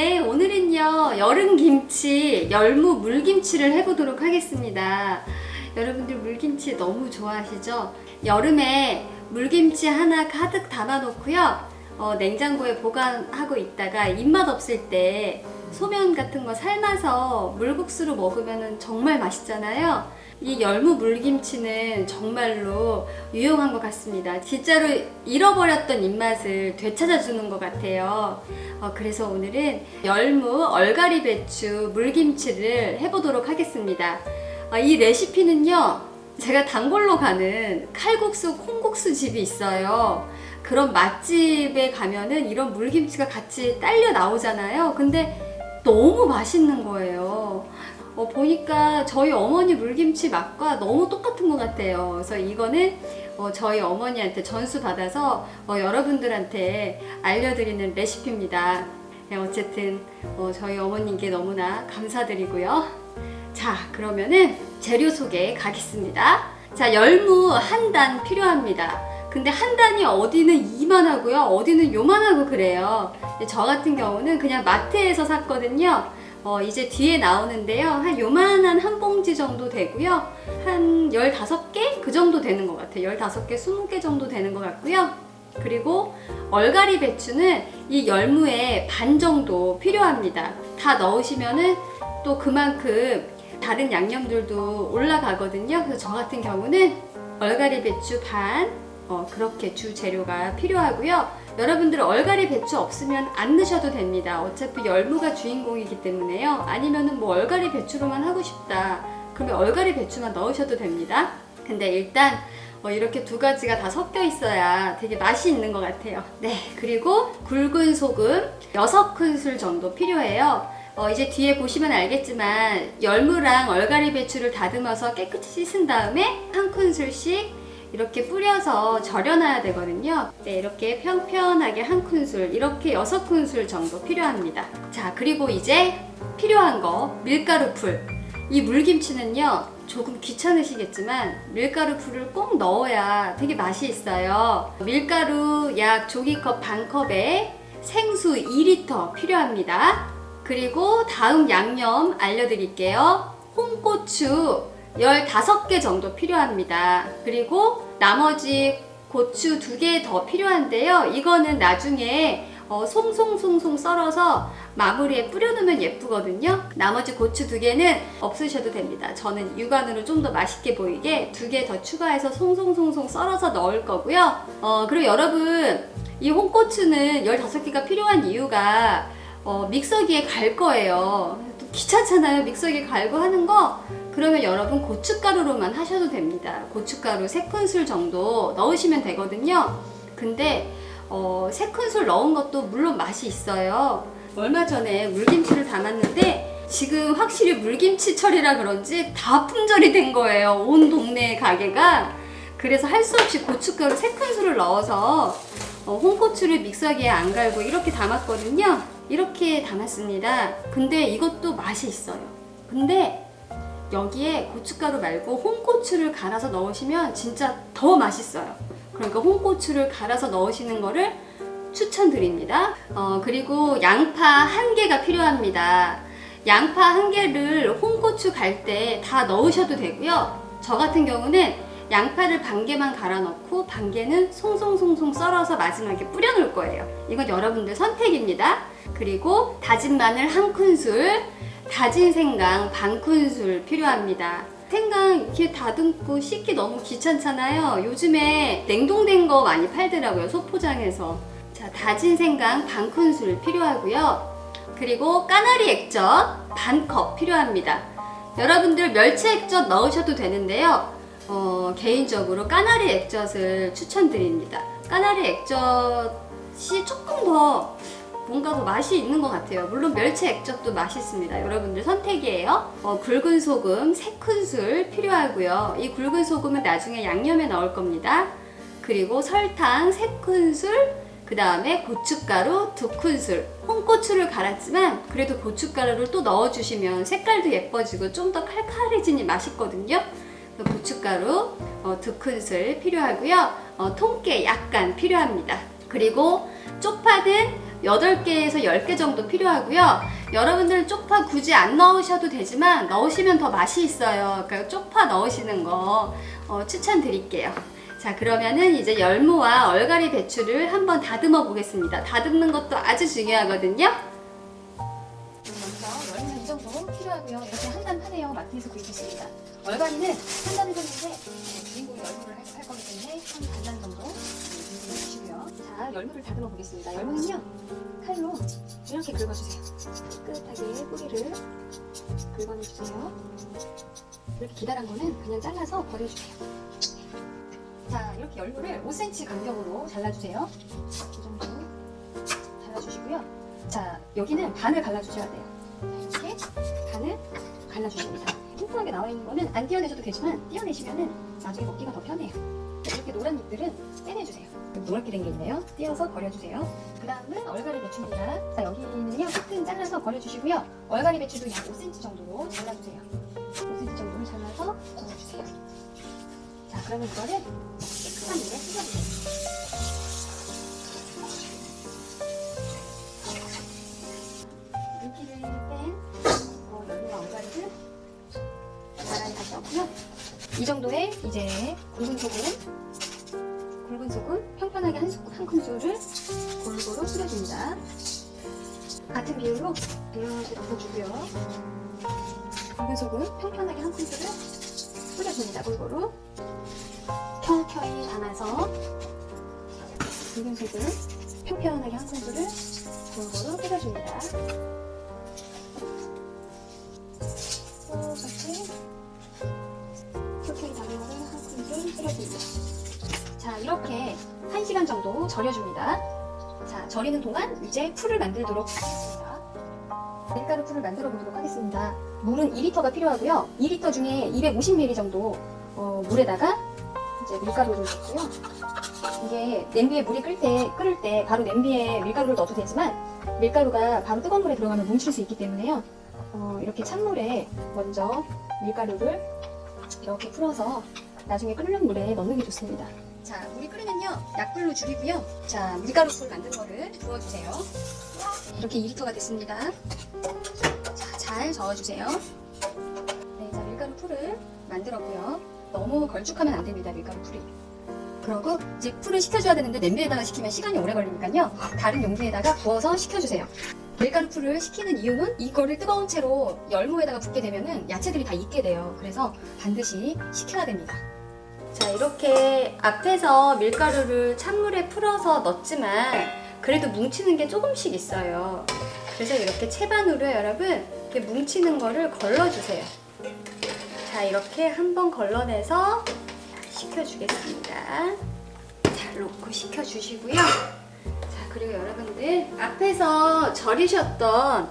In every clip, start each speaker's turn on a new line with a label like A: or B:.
A: 네, 오늘은요 여름김치, 열무 물김치를 해보도록 하겠습니다. 여러분들 물김치 너무 좋아하시죠? 여름에 물김치 하나 가득 담아 놓고요 냉장고에 보관하고 있다가 입맛 없을 때 소면 같은 거 삶아서 물국수로 먹으면 정말 맛있잖아요. 이 열무 물김치는 정말로 유용한 것 같습니다. 진짜로 잃어버렸던 입맛을 되찾아주는 것 같아요. 그래서 오늘은 열무 얼갈이 배추 물김치를 해보도록 하겠습니다. 이 레시피는요, 제가 단골로 가는 칼국수, 콩국수 집이 있어요. 그런 맛집에 가면은 이런 물김치가 같이 딸려 나오잖아요. 근데 너무 맛있는 거예요. 보니까 저희 어머니 물김치 맛과 너무 똑같은 것 같아요. 그래서 이거는 저희 어머니한테 전수 받아서 여러분들한테 알려드리는 레시피입니다. 네, 어쨌든 저희 어머님께 너무나 감사드리고요. 자, 그러면은 재료 소개 가겠습니다. 자, 열무 한 단 필요합니다. 근데 한 단이 어디는 이만하고요, 어디는 요만하고 그래요. 저 같은 경우는 그냥 마트에서 샀거든요. 이제 뒤에 나오는데요, 한 요만한 한 봉지 정도 되고요, 한 15개? 그 정도 되는 것 같아요. 15개, 20개 정도 되는 것 같고요. 그리고 얼갈이 배추는 이 열무의 반 정도 필요합니다. 다 넣으시면은 또 그만큼 다른 양념들도 올라가거든요. 그래서 저 같은 경우는 얼갈이 배추 반, 그렇게 주 재료가 필요하고요. 여러분들 얼갈이 배추 없으면 안 넣으셔도 됩니다. 어차피 열무가 주인공이기 때문에요. 아니면은 뭐 얼갈이 배추로만 하고 싶다, 그러면 얼갈이 배추만 넣으셔도 됩니다. 근데 일단 이렇게 두 가지가 다 섞여 있어야 되게 맛이 있는 것 같아요. 네, 그리고 굵은 소금 6큰술 정도 필요해요. 이제 뒤에 보시면 알겠지만 열무랑 얼갈이 배추를 다듬어서 깨끗이 씻은 다음에 한 큰술씩 이렇게 뿌려서 절여놔야 되거든요. 네, 이렇게 평평하게 한 큰술, 이렇게 6큰술 정도 필요합니다. 자, 그리고 이제 필요한 거 밀가루 풀. 이 물김치는요, 조금 귀찮으시겠지만 밀가루 풀을 꼭 넣어야 되게 맛이 있어요. 밀가루 약 종이컵 반컵에 생수 2리터 필요합니다. 그리고 다음 양념 알려드릴게요. 홍고추 15개 정도 필요합니다. 그리고 나머지 고추 2개 더 필요한데요, 이거는 나중에 송송송송 썰어서 마무리에 뿌려놓으면 예쁘거든요. 나머지 고추 2개는 없으셔도 됩니다. 저는 육안으로 좀 더 맛있게 보이게 2개 더 추가해서 송송송송 썰어서 넣을 거고요. 그리고 여러분, 이 홍고추는 15개가 필요한 이유가 믹서기에 갈 거예요. 또 귀찮잖아요, 믹서기에 갈고 하는 거. 그러면 여러분 고춧가루로만 하셔도 됩니다. 고춧가루 3큰술 정도 넣으시면 되거든요. 근데 3큰술 넣은 것도 물론 맛이 있어요. 얼마 전에 물김치를 담았는데 지금 확실히 물김치철이라 그런지 다 품절이 된 거예요, 온 동네 가게가. 그래서 할 수 없이 고춧가루 3큰술을 넣어서 홍고추를 믹서기에 안 갈고 이렇게 담았거든요. 이렇게 담았습니다. 근데 이것도 맛이 있어요. 근데 여기에 고춧가루 말고 홍고추를 갈아서 넣으시면 진짜 더 맛있어요. 그러니까 홍고추를 갈아서 넣으시는 거를 추천드립니다. 그리고 양파 1개가 필요합니다. 양파 1개를 홍고추 갈 때 다 넣으셔도 되고요. 저 같은 경우는 양파를 반 개만 갈아 넣고 반 개는 송송송송 썰어서 마지막에 뿌려 놓을 거예요. 이건 여러분들 선택입니다. 그리고 다진 마늘 1큰술, 다진 생강 반큰술 필요합니다. 생강 이렇게 다듬고 씻기 너무 귀찮잖아요. 요즘에 냉동된 거 많이 팔더라고요, 소포장에서. 자, 다진 생강 반큰술 필요하고요. 그리고 까나리 액젓 반컵 필요합니다. 여러분들 멸치 액젓 넣으셔도 되는데요, 개인적으로 까나리 액젓을 추천드립니다. 까나리 액젓이 조금 더 뭔가 더 맛이 있는 것 같아요. 물론 멸치 액젓도 맛있습니다. 여러분들 선택이에요. 굵은 소금 3큰술 필요하고요. 이 굵은 소금은 나중에 양념에 넣을 겁니다. 그리고 설탕 3큰술, 그 다음에 고춧가루 2큰술. 홍고추를 갈았지만 그래도 고춧가루를 또 넣어주시면 색깔도 예뻐지고 좀 더 칼칼해지니 맛있거든요. 고춧가루 2큰술 필요하고요. 통깨 약간 필요합니다. 그리고 쪽파는 8개에서 10개 정도 필요하고요. 여러분들 쪽파 굳이 안 넣으셔도 되지만 넣으시면 더 맛이 있어요. 그러니까 쪽파 넣으시는 거 추천드릴게요. 자, 그러면은 이제 열무와 얼갈이 배추를 한번 다듬어 보겠습니다. 다듬는 것도 아주 중요하거든요. 먼저 열무는 이 정도 필요하고요. 이렇게 한 단 파네요. 마트에서 구입했습니다. 얼갈이는 한 단을 샀는데 주인공이 열무를 할 거기 때문에 한 반단 정도 준비해 주시고요. 자, 열무를 다듬어 보겠습니다. 열무는요, 칼로 이렇게 긁어주세요. 깨끗하게 뿌리를 긁어내주세요. 이렇게 기다란 거는 그냥 잘라서 버려주세요. 자, 이렇게 열무를 5cm 간격으로 잘라주세요. 이 정도 잘라주시고요. 자, 여기는 반을 갈라주셔야 돼요. 이렇게 반을 갈라주십니다. 통통하게 나와 있는 거는 안 떼어내셔도 되지만 떼어내시면은 나중에 먹기가 더 편해요. 이렇게 노란 잎들은 떼내주세요. 노랗게 된 게 있네요. 떼어서 버려주세요. 그 다음은 얼갈이 배추입니다. 자, 여기는요, 끝은 잘라서 버려주시고요. 얼갈이 배추도 약 5cm 정도로 잘라주세요. 5cm 정도로 잘라서 버려주세요. 자, 그러면 이거를 깨끗한 물에 씻어주세요. 물기를 뺀 열무와 얼갈이를 나란히 다시 넣고요. 이 정도의 이제 굵은 소금 평평하게 한 큰술을 골고루 뿌려줍니다. 같은 비율로 이렇게 넣어주고요. 굵은 소금 평평하게 한 큰술을 뿌려줍니다. 골고루 켜켜이 담아서 굵은 소금 평평하게 한 큰술을 골고루 뿌려줍니다. 똑같이 켜켜이 담은 거를 한 큰술 뿌려줍니다. 자, 이렇게 1시간 정도 절여줍니다. 자, 절이는 동안 이제 풀을 만들도록 하겠습니다. 밀가루 풀을 만들어 보도록 하겠습니다. 물은 2리터가 필요하고요. 2리터 중에 250ml 정도 물에다가 이제 밀가루를 넣고요. 이게 냄비에 물이 끓을 때 바로 냄비에 밀가루를 넣어도 되지만 밀가루가 바로 뜨거운 물에 들어가면 뭉칠 수 있기 때문에요. 이렇게 찬물에 먼저 밀가루를 이렇게 풀어서 나중에 끓는 물에 넣는 게 좋습니다. 자, 물이 끓으면요, 약불로 줄이고요. 자, 밀가루풀 만든 거를 부어주세요. 이렇게 2리터가 됐습니다. 자, 잘 저어주세요. 네, 자, 밀가루 풀을 만들었고요. 너무 걸쭉하면 안 됩니다, 밀가루 풀이. 그러고 이제 풀을 식혀줘야 되는데 냄비에다가 식히면 시간이 오래 걸리니까요. 다른 용기에다가 부어서 식혀주세요. 밀가루 풀을 식히는 이유는 이거를 뜨거운 채로 열무에다가 붓게 되면은 야채들이 다 익게 돼요. 그래서 반드시 식혀야 됩니다. 자, 이렇게 앞에서 밀가루를 찬물에 풀어서 넣었지만 그래도 뭉치는 게 조금씩 있어요. 그래서 이렇게 채반으로 여러분 이렇게 뭉치는 거를 걸러주세요. 자, 이렇게 한번 걸러내서 식혀주겠습니다. 자, 놓고 식혀주시고요. 자, 그리고 여러분들 앞에서 절이셨던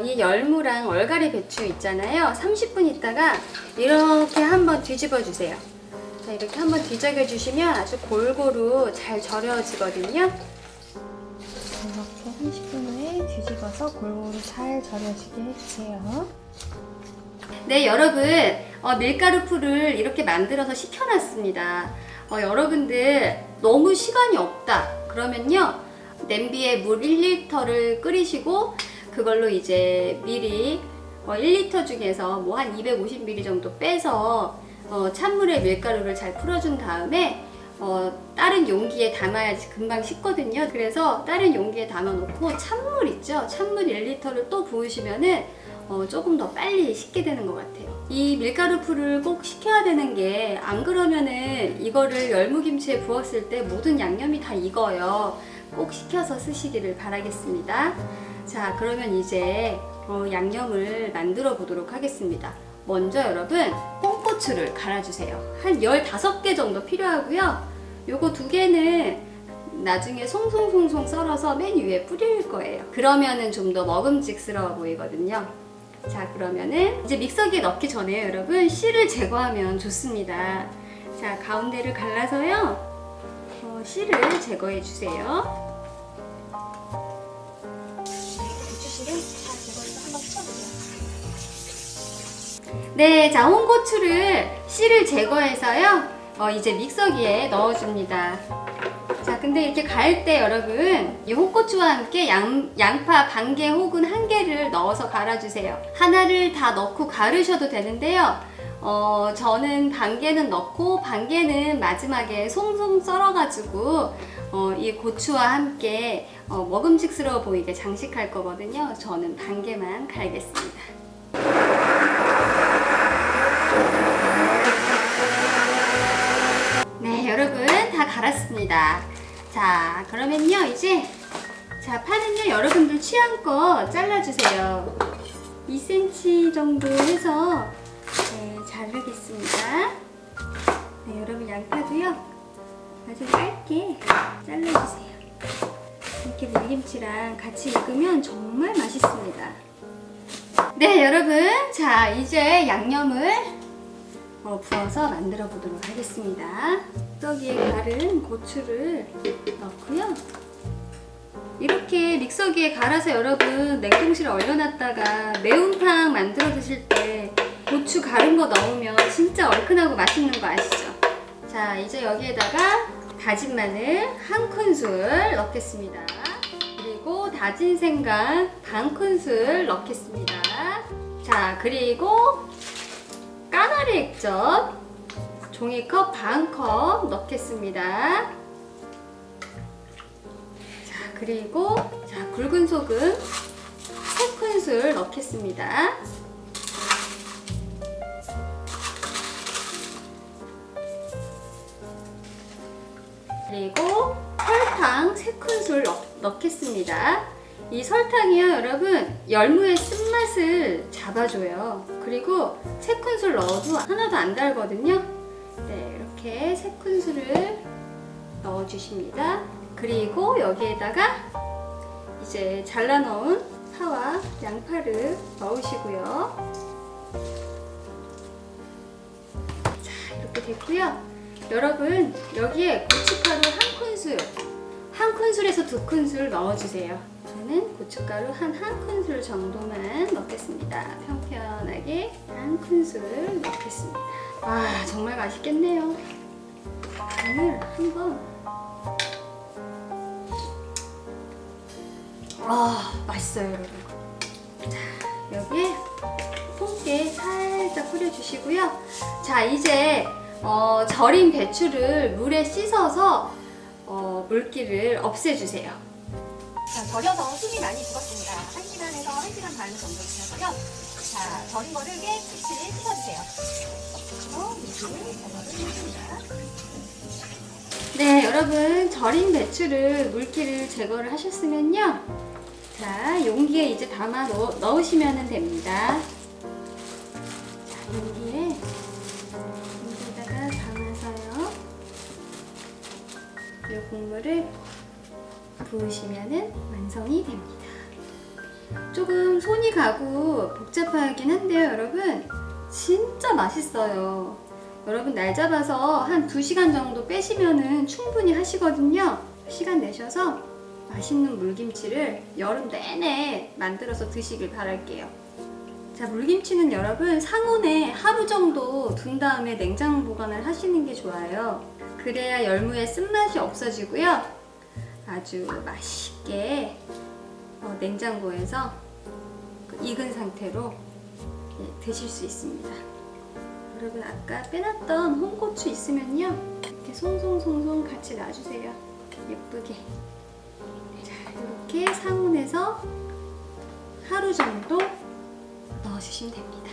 A: 이 열무랑 얼갈이 배추 있잖아요. 30분 있다가 이렇게 한번 뒤집어 주세요. 자, 이렇게 한번 뒤적여 주시면 아주 골고루 잘 절여지거든요. 이렇게 30분 후에 뒤집어서 골고루 잘 절여지게 해주세요. 네, 여러분 밀가루 풀을 이렇게 만들어서 식혀놨습니다. 여러분들 너무 시간이 없다 그러면요, 냄비에 물 1리터를 끓이시고 그걸로 이제 미리 1리터 중에서 뭐 한 250ml 정도 빼서 찬물에 밀가루를 잘 풀어준 다음에 다른 용기에 담아야지 금방 식거든요. 그래서 다른 용기에 담아 놓고 찬물 있죠? 찬물 1리터를 또 부으시면은 조금 더 빨리 식게 되는 것 같아요. 이 밀가루 풀을 꼭 식혀야 되는 게 안 그러면은 이거를 열무김치에 부었을 때 모든 양념이 다 익어요. 꼭 식혀서 쓰시기를 바라겠습니다. 자, 그러면 이제 양념을 만들어 보도록 하겠습니다. 먼저 여러분 홍고추를 갈아주세요. 한 15개 정도 필요하고요. 요거 2개는 나중에 송송송송 썰어서 맨 위에 뿌릴 거예요. 그러면은 좀 더 먹음직스러워 보이거든요. 자, 그러면은 이제 믹서기에 넣기 전에 여러분 씨를 제거하면 좋습니다. 자, 가운데를 갈라서요 씨를 제거해 주세요. 고추씨를 다 제거해서 한번 씻어주세요. 네, 자, 홍고추를 씨를 제거해서요 이제 믹서기에 넣어줍니다. 자, 근데 이렇게 갈 때 여러분 이 홍고추와 함께 양파 반개 혹은 한 개를 넣어서 갈아주세요. 하나를 다 넣고 갈으셔도 되는데요. 저는 반개는 넣고 반개는 마지막에 송송 썰어가지고 이 고추와 함께 먹음직스러워 보이게 장식할 거거든요. 저는 반개만 갈겠습니다. 네, 여러분 다 갈았습니다. 자, 그러면요 이제 파는요 여러분들 취향껏 잘라주세요. 2cm 정도 해서 자르겠습니다. 네, 여러분 양파도요 아주 짧게 잘라주세요. 이렇게 물김치랑 같이 익으면 정말 맛있습니다. 네, 여러분 자 이제 양념을 부어서 만들어 보도록 하겠습니다. 믹서기에 갈은 고추를 넣고요. 이렇게 믹서기에 갈아서 여러분 냉동실에 얼려놨다가 매운탕 만들어 드실 때 고추 갈은 거 넣으면 진짜 얼큰하고 맛있는 거 아시죠? 자, 이제 여기에다가 다진 마늘 한 큰술 넣겠습니다. 그리고 다진 생강 반 큰술 넣겠습니다. 자, 그리고 까나리 액젓 종이컵 반컵 넣겠습니다. 자, 그리고 굵은 소금 3큰술 넣겠습니다. 그리고 설탕 3큰술 넣겠습니다. 이 설탕이요 여러분 열무의 쓴맛을 잡아줘요. 그리고 3큰술 넣어도 하나도 안 달거든요. 네, 이렇게 3큰술을 넣어주십니다. 그리고 여기에다가 이제 잘라 넣은 파와 양파를 넣으시고요. 자, 이렇게 됐고요. 여러분 여기에 고춧가루 한 큰술에서 2큰술 넣어주세요. 저는 고춧가루 한 큰술 정도만 넣겠습니다. 편편하게 한 큰술 넣겠습니다. 와, 정말 맛있겠네요. 간을 한번 맛있어요 여러분. 자, 여기에 통깨 살짝 뿌려주시고요. 자, 이제 절인 배추를 물에 씻어서 물기를 없애주세요. 자, 절여서 숨이 많이 죽었습니다. 1시간에서 1시간 반 정도 지나고요. 자, 절인 거를 깨끗이 씻어주세요. 물기를 제거를 해줍니다. 네, 여러분 절인 배추를 물기를 제거를 하셨으면요. 자, 용기에 이제 담아 넣으시면 됩니다. 자, 여기다가 담아서요. 이 국물을 부으시면 완성이 됩니다. 조금 손이 가고 복잡하긴 한데요 여러분 진짜 맛있어요. 여러분 날 잡아서 한 2시간 정도 빼시면 충분히 하시거든요. 시간 내셔서 맛있는 물김치를 여름 내내 만들어서 드시길 바랄게요. 자, 물김치는 여러분 상온에 하루 정도 둔 다음에 냉장 보관을 하시는 게 좋아요. 그래야 열무의 쓴맛이 없어지고요. 아주 맛있게 냉장고에서 익은 상태로 드실 수 있습니다. 여러분 아까 빼놨던 홍고추 있으면요 이렇게 송송송송 같이 놔주세요. 예쁘게. 자, 이렇게 상온에서 하루 정도 넣어주시면 됩니다.